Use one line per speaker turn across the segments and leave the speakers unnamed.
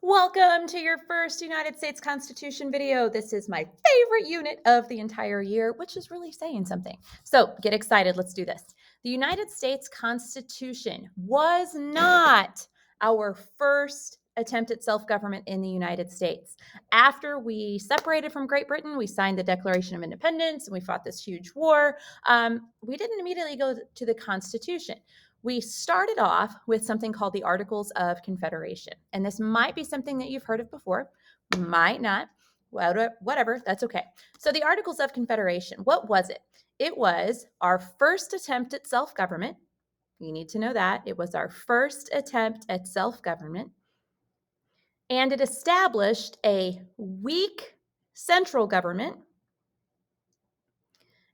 Welcome to your first United States Constitution video. This is my favorite unit of the entire year, which is really saying something. So get excited. Let's do this. The United States Constitution was not our first attempt at self-government in the United States. After we separated from Great Britain, we signed the Declaration of Independence and we fought this huge war. We didn't immediately go to the Constitution. We started off with something called the Articles of Confederation. And this might be something that you've heard of before, might not, whatever, that's okay. So the Articles of Confederation, what was it? It was our first attempt at self-government. You need to know that. It was our first attempt at self-government. And it established a weak central government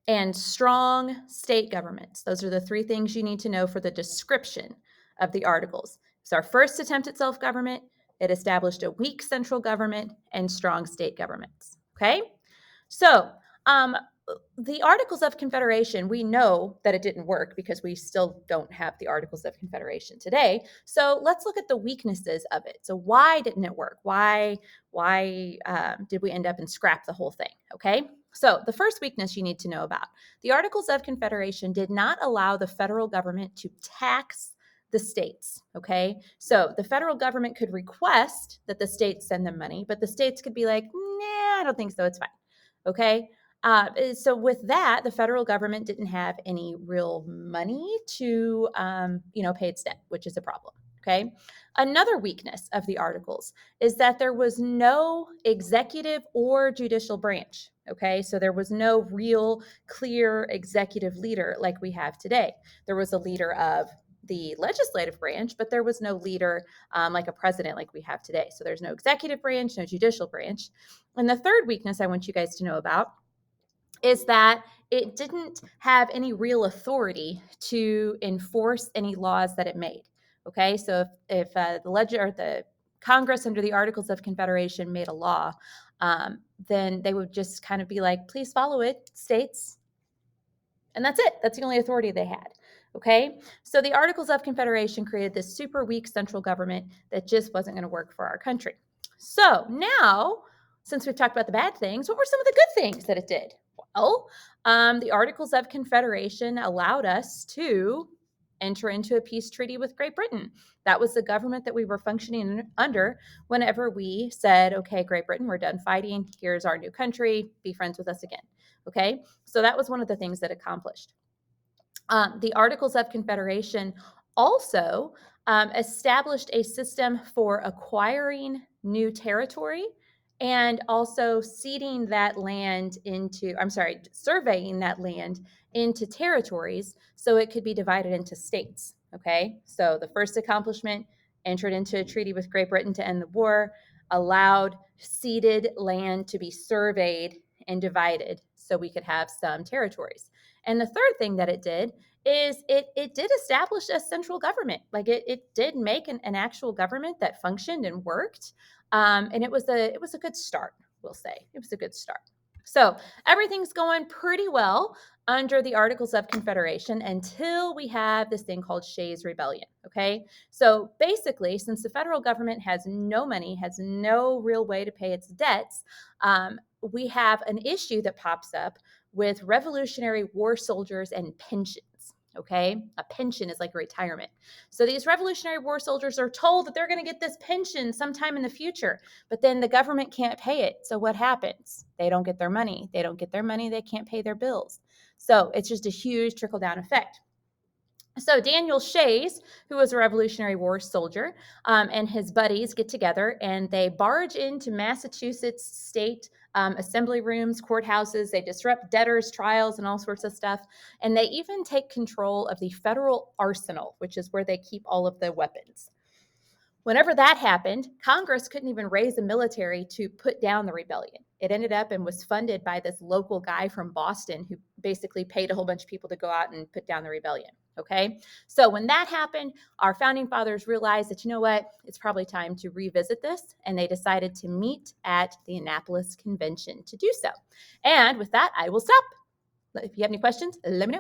and strong state governments. Those are the three things you need to know for the description of the Articles. It's our first attempt at self-government. It established a weak central government and strong state governments. Okay? So the Articles of Confederation, we know that it didn't work because we still don't have the Articles of Confederation today. So let's look at the weaknesses of it. So why didn't it work? Why did we end up and scrap the whole thing? Okay? So the first weakness you need to know about, the Articles of Confederation did not allow the federal government to tax the states, okay? So the federal government could request that the states send them money, but the states could be like, nah, I don't think so, it's fine, okay? So with that, the federal government didn't have any real money to, pay its debt, which is a problem. Okay. Another weakness of the Articles is that there was no executive or judicial branch. Okay. So there was no real clear executive leader like we have today. There was a leader of the legislative branch, but there was no leader like a president like we have today. So there's no executive branch, no judicial branch. And the third weakness I want you guys to know about is that it didn't have any real authority to enforce any laws that it made. Okay, so if the Congress under the Articles of Confederation made a law, then they would just kind of be like, please follow it, states. And that's it. That's the only authority they had. Okay, so the Articles of Confederation created this super weak central government that just wasn't going to work for our country. So now, since we've talked about the bad things, what were some of the good things that it did? Well, the Articles of Confederation allowed us to enter into a peace treaty with Great Britain. That was the government that we were functioning under whenever we said, okay, Great Britain, we're done fighting. Here's our new country. Be friends with us again. Okay, so that was one of the things that accomplished. The Articles of Confederation also established a system for acquiring new territory and also surveying that land into territories so it could be divided into states. Okay, so the first accomplishment, entered into a treaty with Great Britain to end the war, allowed ceded land to be surveyed and divided so we could have some territories. And the third thing that it did is it did establish a central government. Like it did make an actual government that functioned and worked. And it was a good start, we'll say. It was a good start. So everything's going pretty well under the Articles of Confederation until we have this thing called Shays Rebellion, okay? So basically, since the federal government has no money, has no real way to pay its debts, we have an issue that pops up with Revolutionary War soldiers and pensions. Okay, a pension is like a retirement. So these Revolutionary War soldiers are told that they're going to get this pension sometime in the future, but then the government can't pay it. So what happens? They don't get their money. They don't get their money. They can't pay their bills. So it's just a huge trickle-down effect. So Daniel Shays, who was a Revolutionary War soldier, and his buddies get together and they barge into Massachusetts state assembly rooms, courthouses. They disrupt debtors' trials and all sorts of stuff. And they even take control of the federal arsenal, which is where they keep all of the weapons. Whenever that happened, Congress couldn't even raise the military to put down the rebellion. It ended up and was funded by this local guy from Boston who basically paid a whole bunch of people to go out and put down the rebellion. Okay, so when that happened, our founding fathers realized that, you know what, it's probably time to revisit this, and they decided to meet at the Annapolis Convention to do so. And with that, I will stop. If you have any questions, let me know.